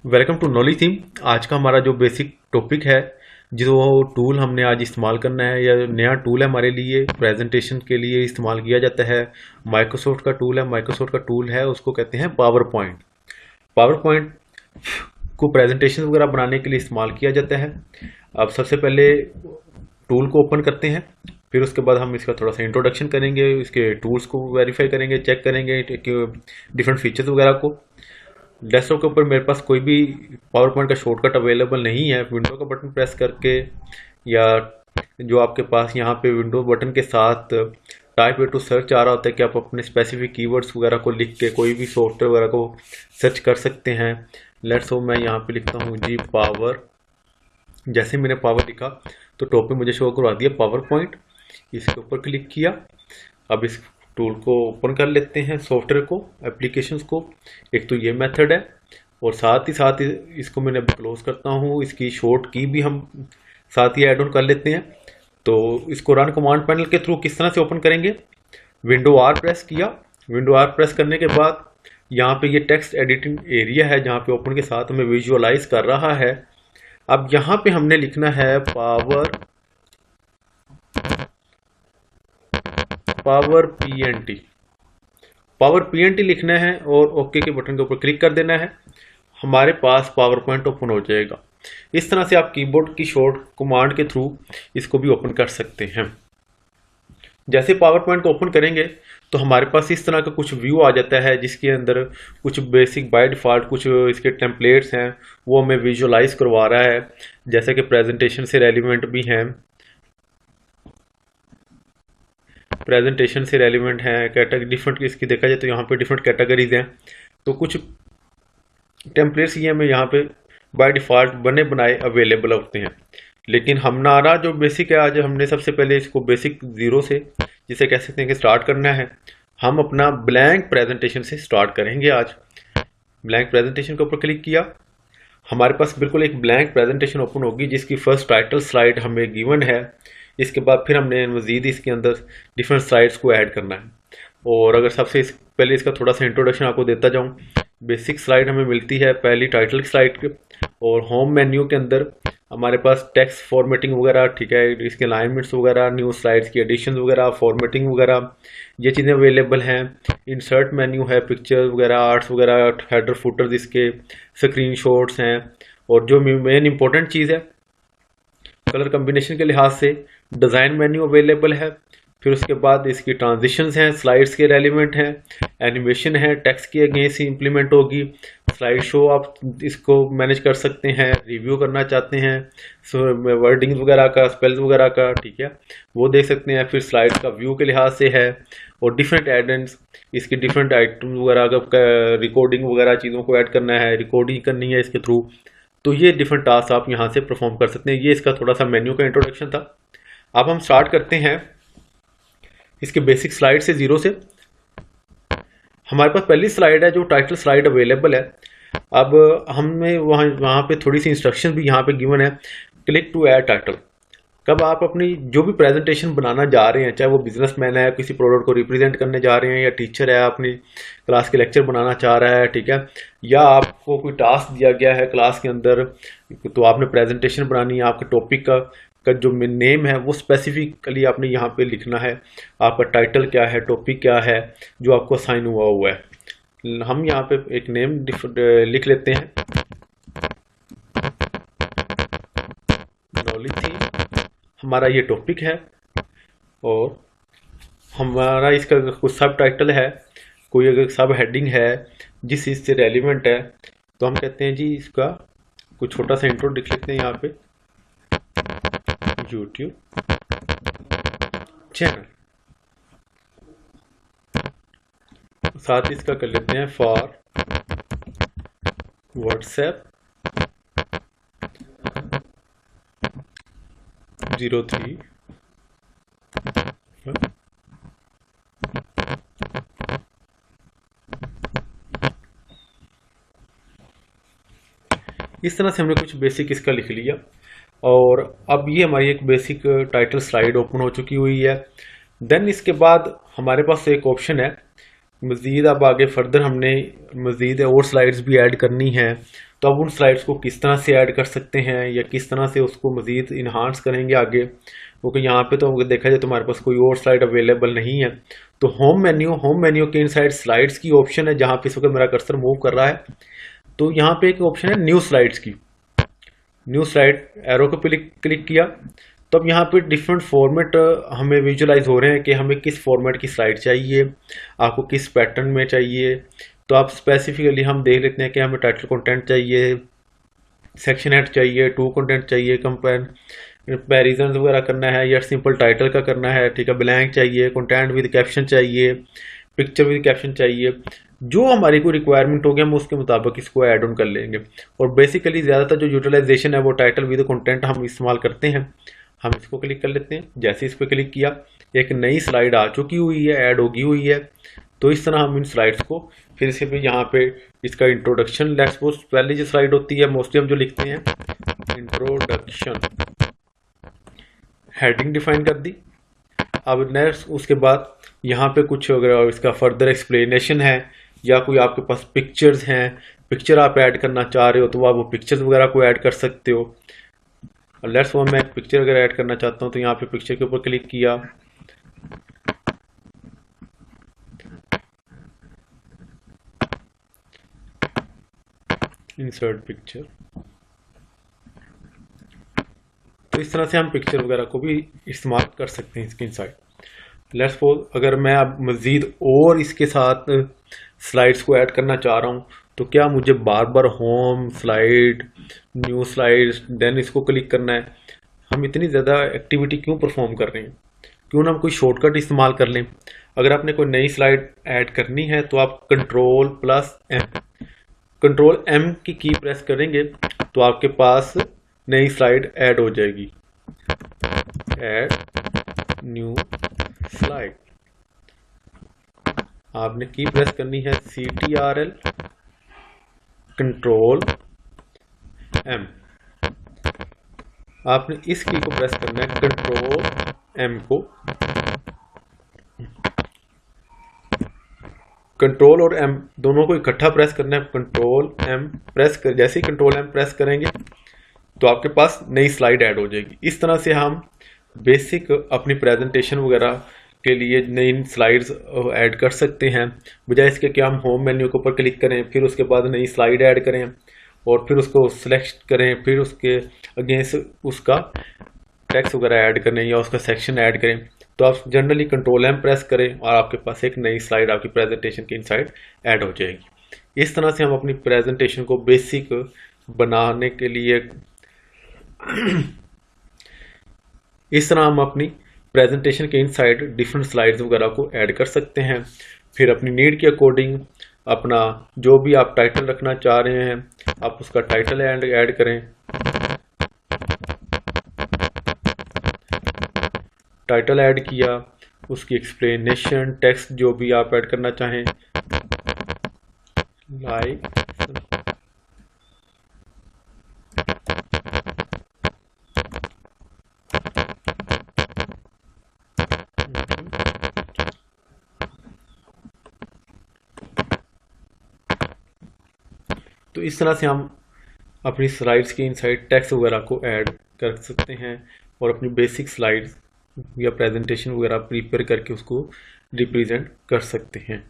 Welcome to knowledge theme. आज का हमारा जो बेसिक टॉपिक है, जो टूल हमने आज इस्तेमाल करना है या नया टूल है हमारे लिए प्रेजेंटेशन के लिए इस्तेमाल किया जाता है, माइक्रोसॉफ्ट का टूल है। माइक्रोसॉफ्ट का टूल है, उसको कहते हैं पावर पॉइंट। पावर पॉइंट को प्रेजेंटेशन वगैरह बनाने के लिए इस्तेमाल किया जाता है। अब सबसे पहले टूल को ओपन करते हैं, फिर उसके बाद हम इसका थोड़ा सा इंट्रोडक्शन करेंगे, इसके टूल्स को वेरीफाई करेंगे, चेक करेंगे डिफरेंट फीचर्स वगैरह को। डेस्कटॉप के ऊपर मेरे पास कोई भी पावर पॉइंट का शॉर्टकट अवेलेबल नहीं है। विंडो का बटन प्रेस करके या जो आपके पास यहाँ पे विंडो बटन के साथ टाइप ए टू सर्च आ रहा होता है कि आप अपने स्पेसिफिक कीवर्ड्स वगैरह को लिख के कोई भी सॉफ्टवेयर वगैरह को सर्च कर सकते हैं। लेट्स हो मैं यहाँ पे लिखता हूँ जी पावर। जैसे मैंने पावर लिखा तो टॉप पे मुझे शो करवा दिया पावर पॉइंट। इसके ऊपर क्लिक किया। अब इस टूल को ओपन कर लेते हैं, सॉफ्टवेयर को, एप्लीकेशंस को। एक तो ये मेथड है और साथ ही इसको मैंने अभी क्लोज करता हूँ। इसकी शॉर्ट की भी हम साथ ही ऐड ऑन कर लेते हैं। तो इसको रन कमांड पैनल के थ्रू किस तरह से ओपन करेंगे, विंडो आर प्रेस किया। विंडो आर प्रेस करने के बाद यहाँ पे ये टेक्स्ट एडिटिंग एरिया है जहाँ पे ओपन के साथ हमें विजुअलाइज कर रहा है। अब यहाँ पे हमने लिखना है पावर पीएनटी। पावर पीएनटी लिखना है और ओके के बटन के ऊपर क्लिक कर देना है। हमारे पास पावर पॉइंट ओपन हो जाएगा। इस तरह से आप कीबोर्ड की शॉर्ट कमांड के थ्रू इसको भी ओपन कर सकते हैं। जैसे पावर पॉइंट को ओपन करेंगे तो हमारे पास इस तरह का कुछ व्यू आ जाता है, जिसके अंदर कुछ बेसिक बाय डिफॉल्ट कुछ इसके टेम्पलेट्स हैं, वो हमें विजुअलाइज करवा रहा है। जैसे कि प्रेजेंटेशन से रेलिवेंट भी हैं, प्रेजेंटेशन से रेलिवेंट है, कैटेगरी डिफरेंट इसकी देखा जाए तो यहाँ पे डिफरेंट कैटेगरीज हैं। तो कुछ टेम्पलेट्स ये हमें यहाँ पे बाय डिफ़ॉल्ट बने बनाए अवेलेबल होते हैं। लेकिन हमारा जो बेसिक है, आज हमने सबसे पहले इसको बेसिक ज़ीरो से, जिसे कह सकते हैं कि स्टार्ट करना है। हम अपना ब्लैंक प्रेजेंटेशन से स्टार्ट करेंगे आज। ब्लैंक प्रेजेंटेशन के ऊपर क्लिक किया, हमारे पास बिल्कुल एक ब्लैंक प्रेजेंटेशन ओपन होगी जिसकी फर्स्ट टाइटल स्लाइड हमें गिवन है। इसके बाद फिर हमने मज़ीद इसके अंदर डिफरेंट स्लाइड्स को ऐड करना है। और अगर सबसे पहले इसका थोड़ा सा इंट्रोडक्शन आपको देता जाऊँ, बेसिक स्लाइड हमें मिलती है पहली टाइटल स्लाइड के, और होम मेन्यू के अंदर हमारे पास टेक्स्ट फॉर्मेटिंग वगैरह, ठीक है, इसके अलाइनमेंट्स वगैरह, न्यू स्लाइड्स की एडिशन वगैरह, फॉर्मेटिंग वगैरह, ये चीज़ें अवेलेबल हैं। इंसर्ट मेन्यू है, पिक्चर्स वगैरह, आर्ट्स वगैरह, हेडर फुटर्स, इसके स्क्रीन शॉट्स हैं। और जो मेन इंपॉर्टेंट चीज़ है, कलर कम्बिनेशन के लिहाज से डिज़ाइन मेन्यू अवेलेबल है। फिर उसके बाद इसकी ट्रांजिशंस हैं, स्लाइड्स के रेलिवेंट हैं, एनिमेशन है, टेक्स्ट की अगेंस्ट इंप्लीमेंट होगी, स्लाइड शो आप इसको मैनेज कर सकते हैं, रिव्यू करना चाहते हैं, वर्डिंग वगैरह का, स्पेल्स वगैरह का, ठीक है, वो देख सकते हैं। फिर स्लाइड का व्यू के लिहाज से है, और डिफरेंट एडेंस, इसकी डिफरेंट आइटम वगैरह का रिकॉर्डिंग वगैरह चीज़ों को ऐड करना है, रिकॉर्डिंग करनी है इसके थ्रू। तो ये डिफरेंट टास्क आप यहाँ से परफॉर्म कर सकते हैं। ये इसका थोड़ा सा मेन्यू का इंट्रोडक्शन था। अब हम स्टार्ट करते हैं इसके बेसिक स्लाइड से, ज़ीरो से। हमारे पास पहली स्लाइड है जो टाइटल स्लाइड अवेलेबल है। अब हमें वहाँ पे थोड़ी सी इंस्ट्रक्शन भी यहाँ पे गिवन है। Click to add title. कब आप अपनी जो भी प्रेजेंटेशन बनाना जा रहे हैं, चाहे वो बिजनेसमैन है, किसी प्रोडक्ट को रिप्रेजेंट करने जा रहे हैं, या टीचर है, अपनी क्लास के लेक्चर बनाना चाह रहा है, ठीक है, या आपको कोई टास्क दिया गया है क्लास के अंदर, तो आपने प्रेजेंटेशन बनानी है, आपके टॉपिक का जो नेम है वो स्पेसिफिकली आपने यहाँ पे लिखना है। आपका टाइटल क्या है, टॉपिक क्या है जो आपको असाइन हुआ है। हम यहाँ पे एक नेम लिख लेते हैं, नॉलेज थी, हमारा ये टॉपिक है। और हमारा इसका कुछ सब टाइटल है, कोई अगर सब हेडिंग है जिस चीज़ से रेलिवेंट है, तो हम कहते हैं जी इसका कुछ छोटा सा इंट्रो लिख लेते हैं यहाँ पे, यूट्यूब चैनल। साथ ही इसका कर लेते हैं फॉर व्हाट्सएप 03। इस तरह से हमने कुछ बेसिक इसका लिख लिया। और अब ये हमारी एक बेसिक टाइटल स्लाइड ओपन हो चुकी हुई है। देन इसके बाद हमारे पास एक ऑप्शन है मज़ीद, अब आगे फर्दर हमने मज़ीद और स्लाइड्स भी ऐड करनी है। तो अब उन स्लाइड्स को किस तरह से ऐड कर सकते हैं या किस तरह से उसको मज़ीद इन्हांस करेंगे आगे, क्योंकि यहाँ पे तो अगर देखा जाए तो हमारे पास कोई और स्लाइड अवेलेबल नहीं है। तो होम मेन्यू के इनसाइड स्लाइड्स की ऑप्शन है, जहाँ पे इस वक्त मेरा कर्सर मूव कर रहा है। तो यहाँ पे एक ऑप्शन है न्यू स्लाइड्स की, न्यू स्लाइड एरो को क्लिक किया तो अब यहाँ पे डिफरेंट फॉर्मेट हमें विजुलाइज हो रहे हैं कि हमें किस फॉर्मेट की स्लाइड चाहिए, आपको किस पैटर्न में चाहिए। तो आप स्पेसिफिकली हम देख लेते हैं कि हमें टाइटल कंटेंट चाहिए, सेक्शन हेड चाहिए, टू कंटेंट चाहिए, कंपैरिजन वगैरह करना है या सिंपल टाइटल का करना है, ठीक है, ब्लैंक चाहिए, कंटेंट विद कैप्शन चाहिए, पिक्चर विद कैप्शन चाहिए। जो हमारी कोई रिक्वायरमेंट होगी हम उसके मुताबिक इसको ऐड ऑन कर लेंगे। और बेसिकली ज़्यादातर जो यूटिलाइजेशन है वो टाइटल विद कंटेंट हम इस्तेमाल करते हैं। हम इसको क्लिक कर लेते हैं। जैसे इस पर क्लिक किया एक नई स्लाइड आ चुकी हुई है, ऐड होगी हुई है। तो इस तरह हम इन स्लाइड्स को फिर से भी यहाँ पे इसका इंट्रोडक्शन, लेट्स सपोज पहली जो स्लाइड होती है मोस्टली हम जो लिखते हैं इंट्रोडक्शन, हेडिंग डिफाइन कर दी। अब नेक्स्ट उसके बाद यहाँ पे कुछ अगर इसका फर्दर एक्सप्लेनेशन है या कोई आपके पास पिक्चर्स हैं, पिक्चर आप ऐड करना चाह रहे हो तो आप वो पिक्चर्स वगैरह को ऐड कर सकते हो। लेट्स सपोज मैं एक पिक्चर अगर ऐड करना चाहता हूँ तो यहाँ पे पिक्चर के ऊपर क्लिक किया, इंसर्ट पिक्चर। तो इस तरह से हम पिक्चर वगैरह को भी इस्तेमाल कर सकते हैं इसके इनसाइड। लेट्स सपोज अगर मैं अब मज़ीद और इसके साथ स्लाइड्स को ऐड करना चाह रहा हूँ तो क्या मुझे बार बार home slide, new slide, then इसको क्लिक करना है? हम इतनी ज़्यादा एक्टिविटी क्यों परफॉर्म कर रहे हैं? क्यों ना हम कोई शॉर्टकट इस्तेमाल कर लें। अगर आपने कोई नई स्लाइड ऐड करनी है तो आप कंट्रोल एम की प्रेस करेंगे तो आपके पास नई स्लाइड ऐड हो जाएगी, ऐड न्यू स्लाइड। आपने की प्रेस करनी है CTRL कंट्रोल एम। आपने इस की को प्रेस करना है, कंट्रोल एम को, कंट्रोल और एम दोनों को इकट्ठा प्रेस करना है। कंट्रोल एम प्रेस कर, जैसे ही कंट्रोल एम प्रेस करेंगे तो आपके पास नई स्लाइड ऐड हो जाएगी। इस तरह से हम बेसिक अपनी प्रेजेंटेशन वगैरह के लिए नई स्लाइड्स ऐड कर सकते हैं, बजाय इसके कि हम होम मेन्यू के ऊपर क्लिक करें, फिर उसके बाद नई स्लाइड ऐड करें और फिर उसको सिलेक्ट करें, फिर उसके अगेंस्ट उसका टेक्स्ट वगैरह ऐड करें या उसका सेक्शन ऐड करें। तो आप जनरली कंट्रोल एम प्रेस करें और आपके पास एक नई स्लाइड आपकी प्रेजेंटेशन के इनसाइड ऐड हो जाएगी। इस तरह से हम अपनी प्रेजेंटेशन को बेसिक बनाने के लिए इस तरह हम अपनी प्रेजेंटेशन के इनसाइड डिफरेंट स्लाइड्स वगैरह को ऐड कर सकते हैं। फिर अपनी नीड के अकॉर्डिंग अपना जो भी आप टाइटल रखना चाह रहे हैं आप उसका टाइटल ऐड करें। टाइटल ऐड किया, उसकी एक्सप्लेनेशन, टेक्स्ट जो भी आप ऐड करना चाहें, लाइक तो इस तरह से हम अपनी स्लाइड्स के इनसाइड टेक्स्ट वगैरह को ऐड कर सकते हैं और अपनी बेसिक स्लाइड्स या प्रेजेंटेशन वगैरह प्रिपेयर करके उसको रिप्रेजेंट कर सकते हैं।